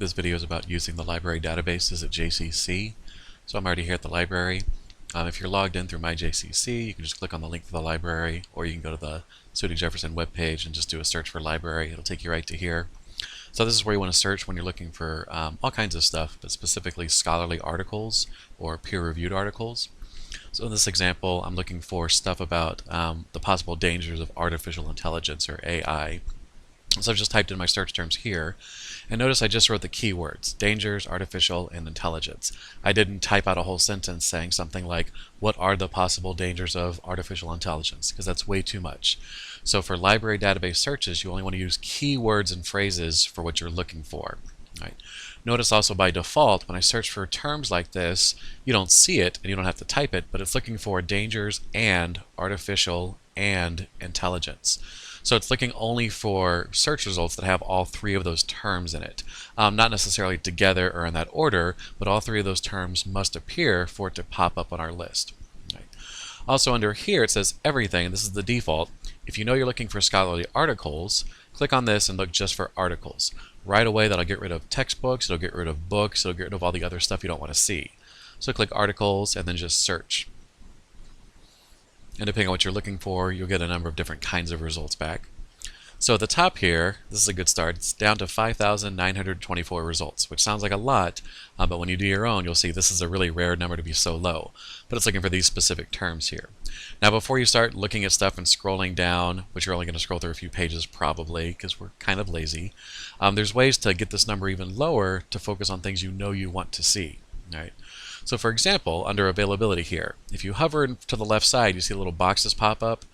This video is about using the library databases at JCC. So I'm already here at the library. If you're logged in through my JCC, you can just click on the link for the library, or you can go to the Sooty Jefferson webpage and just do a search for library. It'll take you right to here. So this is where you want to search when you're looking for all kinds of stuff, but specifically scholarly articles or peer-reviewed articles. So in this example, I'm looking for stuff about the possible dangers of artificial intelligence, or AI. So I've just typed in my search terms here, and notice I just wrote the keywords: dangers, artificial, and intelligence. I didn't type out a whole sentence saying something like, what are the possible dangers of artificial intelligence? Because that's way too much. So for library database searches, you only want to use keywords and phrases for what you're looking for. Right. Notice also by default, when I search for terms like this, you don't see it and you don't have to type it, but it's looking for dangers and artificial and intelligence. So it's looking only for search results that have all three of those terms in it. Not necessarily together or in that order, but all three of those terms must appear for it to pop up on our list. Right. Also under here it says everything, and this is the default. If you know you're looking for scholarly articles, click on this and look just for articles. Right away that'll get rid of textbooks, it'll get rid of books, it'll get rid of all the other stuff you don't want to see. So click articles and then just search. And depending on what you're looking for, you'll get a number of different kinds of results back. So at the top here, this is a good start. It's down to 5,924 results, which sounds like a lot, but when you do your own, you'll see this is a really rare number to be so low. But it's looking for these specific terms here. Now before you start looking at stuff and scrolling down, which you're only going to scroll through a few pages probably, because we're kind of lazy, there's ways to get this number even lower to focus on things you know you want to see. Right? So for example, under availability here, if you hover to the left side, you see little boxes pop up.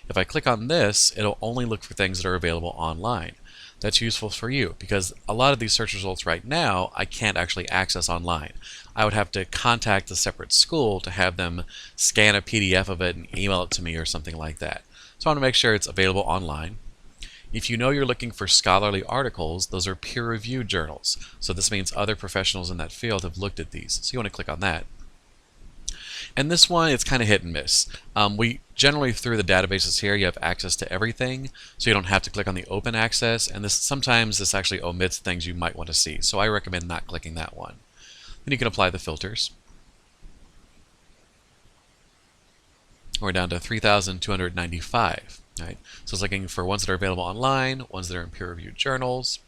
If I click on this, it'll only look for things that are available online. That's useful for you because a lot of these search results right now I can't actually access online. I would have to contact a separate school to have them scan a PDF of it and email it to me or something like that. So I want to make sure it's available online. If you know you're looking for scholarly articles, those are peer-reviewed journals. So this means other professionals in that field have looked at these. So you want to click on that. And this one, it's kind of hit and miss. We generally, through the databases here, you have access to everything, so you don't have to click on the open access, and sometimes this actually omits things you might want to see. So I recommend not clicking that one. Then you can apply the filters. We're down to 3,295. Right? So it's looking for ones that are available online, ones that are in peer-reviewed journals.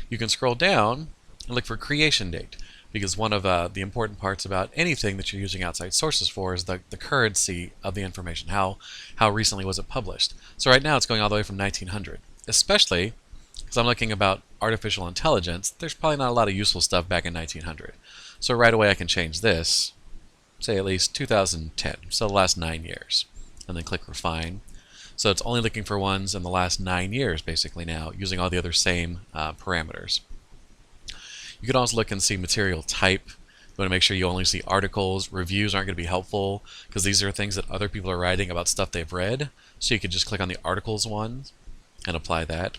You can scroll down and look for creation date, because one of the important parts about anything that you're using outside sources for is the currency of the information. How recently was it published? So right now it's going all the way from 1900, especially because I'm looking about artificial intelligence. There's probably not a lot of useful stuff back in 1900. So right away I can change this, say at least 2010, so the last 9 years, and then click refine. So it's only looking for ones in the last 9 years basically now, using all the other same parameters. You can also look and see material type. You want to make sure you only see articles. Reviews aren't going to be helpful because these are things that other people are writing about stuff they've read. So you could just click on the articles one and apply that.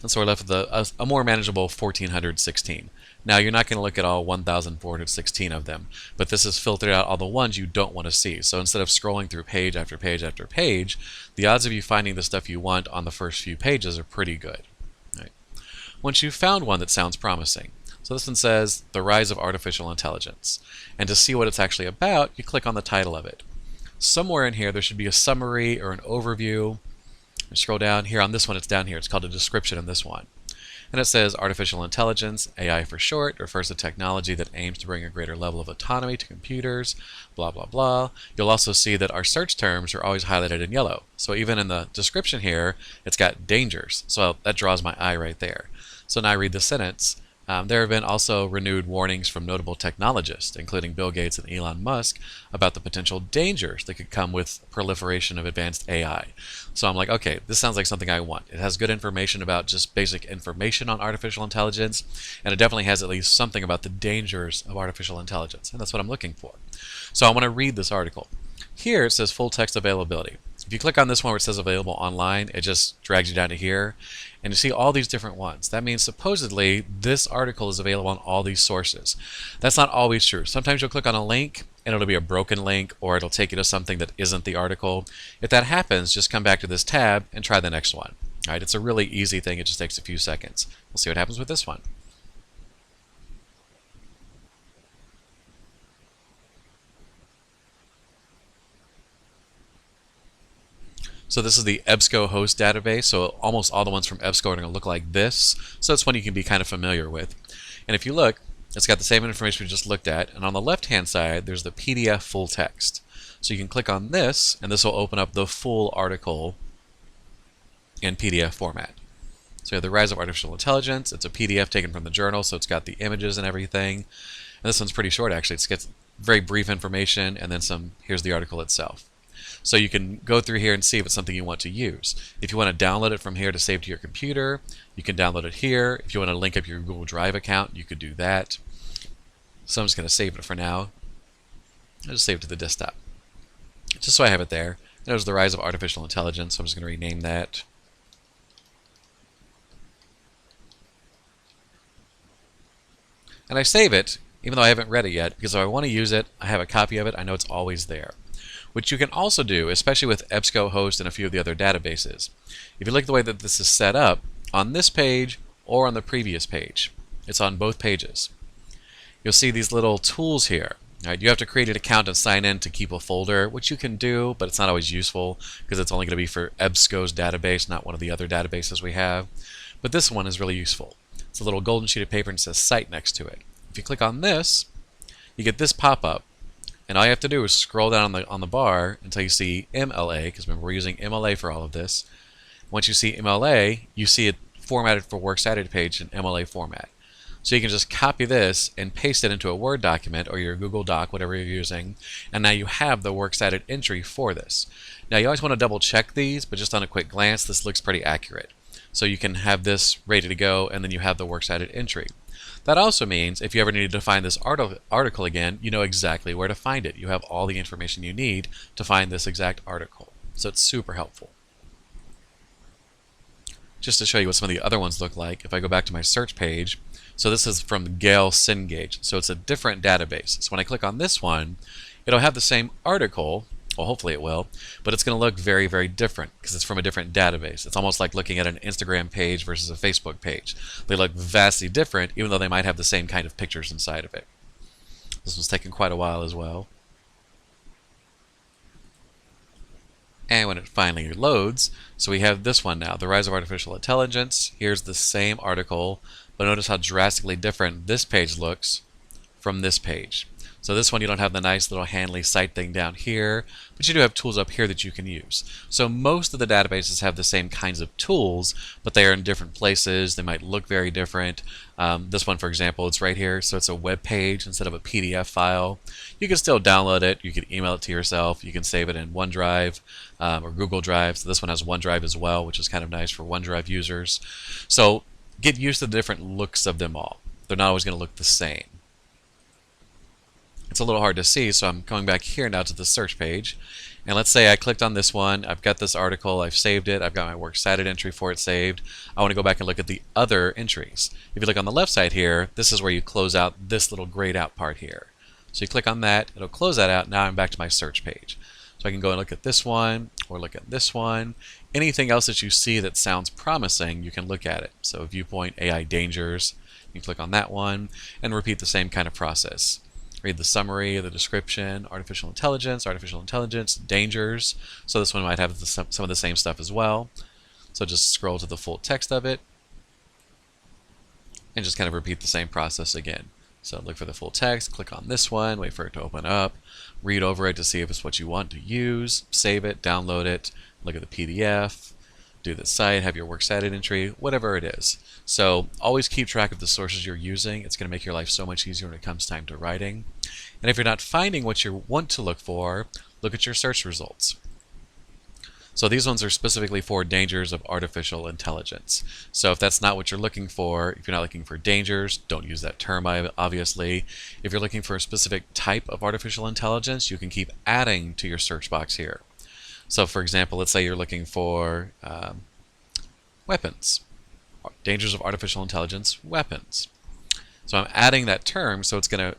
And so we're left with a more manageable 1,416. Now you're not going to look at all 1,416 of them, but this has filtered out all the ones you don't want to see. So instead of scrolling through page after page after page, the odds of you finding the stuff you want on the first few pages are pretty good. Right. Once you've found one that sounds promising, so this one says The Rise of Artificial Intelligence, and to see what it's actually about, you click on the title of it. Somewhere in here there should be a summary or an overview. And scroll down here on this one, it's down here. It's called a description in this one. And it says artificial intelligence, AI for short, refers to technology that aims to bring a greater level of autonomy to computers, blah, blah, blah. You'll also see that our search terms are always highlighted in yellow. So even in the description here, it's got dangers. So that draws my eye right there. So now I read the sentence. There have been also renewed warnings from notable technologists, including Bill Gates and Elon Musk, about the potential dangers that could come with proliferation of advanced AI. So I'm like, okay, this sounds like something I want. It has good information about just basic information on artificial intelligence, and it definitely has at least something about the dangers of artificial intelligence, and that's what I'm looking for. So I want to read this article. Here it says full text availability. If you click on this one where it says available online, it just drags you down to here, and you see all these different ones. That means supposedly this article is available on all these sources. That's not always true. Sometimes you'll click on a link and it'll be a broken link, or it'll take you to something that isn't the article. If that happens, just come back to this tab and try the next one. All right, it's a really easy thing. It just takes a few seconds. We'll see what happens with this one. So this is the EBSCO host database. So almost all the ones from EBSCO are going to look like this. So it's one you can be kind of familiar with. And if you look, it's got the same information we just looked at. And on the left-hand side, there's the PDF full text. So you can click on this, and this will open up the full article in PDF format. So you have the Rise of Artificial Intelligence. It's a PDF taken from the journal, so it's got the images and everything. And this one's pretty short, actually. It gets very brief information, and then some. Here's the article itself. So you can go through here and see if it's something you want to use. If you want to download it from here to save to your computer, you can download it here. If you want to link up your Google Drive account, you could do that. So I'm just going to save it for now. I'll just save it to the desktop, just so I have it there. There's the Rise of Artificial Intelligence, so I'm just going to rename that. And I save it, even though I haven't read it yet, because if I want to use it, I have a copy of it, I know it's always there. Which you can also do, especially with EBSCO host and a few of the other databases. If you look at the way that this is set up, on this page or on the previous page, it's on both pages. You'll see these little tools here. Right, you have to create an account and sign in to keep a folder, which you can do, but it's not always useful because it's only going to be for EBSCO's database, not one of the other databases we have. But this one is really useful. It's a little golden sheet of paper and it says Cite next to it. If you click on this, you get this pop-up. And all you have to do is scroll down on the bar until you see MLA, because remember we're using MLA for all of this. Once you see MLA, you see it formatted for Works Cited page in MLA format. So you can just copy this and paste it into a Word document or your Google Doc, whatever you're using, and now you have the Works Cited entry for this. Now you always want to double check these, but just on a quick glance, this looks pretty accurate. So you can have this ready to go, and then you have the Works Cited entry. That also means if you ever need to find this article again, you know exactly where to find it. You have all the information you need to find this exact article. So it's super helpful. Just to show you what some of the other ones look like, if I go back to my search page, so this is from Gale Cengage. So it's a different database. So when I click on this one, it'll have the same article. Well, hopefully it will, but it's going to look very, very different because it's from a different database. It's almost like looking at an Instagram page versus a Facebook page. They look vastly different, even though they might have the same kind of pictures inside of it. This one's taken quite a while as well. And when it finally loads, so we have this one now, The Rise of Artificial Intelligence. Here's the same article, but notice how drastically different this page looks from this page. So this one you don't have the nice little handly cite thing down here, but you do have tools up here that you can use. So most of the databases have the same kinds of tools, but they are in different places. They might look very different. This one, for example, it's right here, so it's a web page instead of a PDF file. You can still download it. You can email it to yourself. You can save it in OneDrive or Google Drive. So this one has OneDrive as well, which is kind of nice for OneDrive users. So get used to the different looks of them all. They're not always going to look the same. It's a little hard to see, so I'm going back here now to the search page. And let's say I clicked on this one, I've got this article, I've saved it, I've got my Works Cited entry for it saved. I want to go back and look at the other entries. If you look on the left side here, this is where you close out this little grayed out part here. So you click on that, it'll close that out. Now I'm back to my search page. So I can go and look at this one, or look at this one. Anything else that you see that sounds promising, you can look at it. So Viewpoint AI Dangers, you can click on that one, and repeat the same kind of process. Read the summary, the description, artificial intelligence, dangers. So this one might have some of the same stuff as well. So just scroll to the full text of it and just kind of repeat the same process again. So look for the full text, click on this one, wait for it to open up, read over it to see if it's what you want to use, save it, download it, look at the PDF, do the site, have your Works Cited entry, whatever it is. So always keep track of the sources you're using. It's going to make your life so much easier when it comes time to writing. And if you're not finding what you want to look for, look at your search results. So these ones are specifically for dangers of artificial intelligence. So if that's not what you're looking for, if you're not looking for dangers, don't use that term obviously. If you're looking for a specific type of artificial intelligence, you can keep adding to your search box here. So for example, let's say you're looking for weapons. Dangers of artificial intelligence, weapons. So I'm adding that term, so it's going to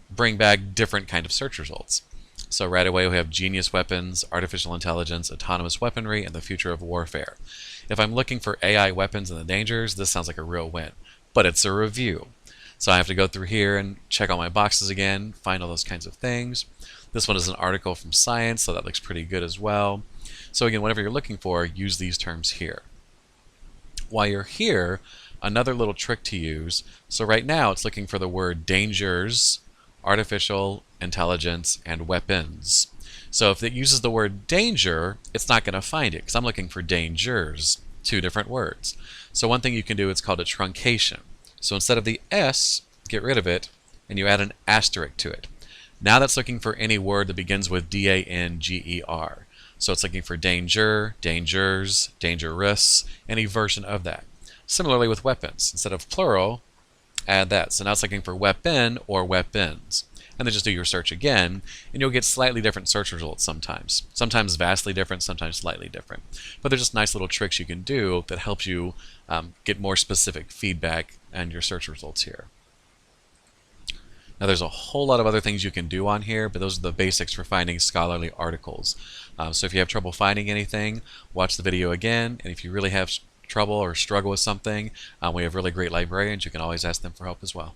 bring back different kind of search results. So right away we have genius weapons, artificial intelligence, autonomous weaponry, and the future of warfare. If I'm looking for AI weapons and the dangers, this sounds like a real win. But it's a review. So I have to go through here and check all my boxes again, find all those kinds of things. This one is an article from Science, so that looks pretty good as well. So again, whatever you're looking for, use these terms here. While you're here, another little trick to use. So right now it's looking for the word dangers, artificial intelligence, and weapons. So if it uses the word danger, it's not going to find it because I'm looking for dangers, two different words. So one thing you can do, it's called a truncation. So instead of the S, get rid of it, and you add an asterisk to it. Now that's looking for any word that begins with D-A-N-G-E-R. So it's looking for danger, dangers, dangerous, any version of that. Similarly with weapons. Instead of plural, add that. So now it's looking for weapon or weapons. And then just do your search again, and you'll get slightly different search results sometimes. Sometimes vastly different, sometimes slightly different. But they're just nice little tricks you can do that helps you get more specific feedback and your search results here. Now there's a whole lot of other things you can do on here, but those are the basics for finding scholarly articles. So if you have trouble finding anything, watch the video again, and if you really have trouble or struggle with something, we have really great librarians. You can always ask them for help as well.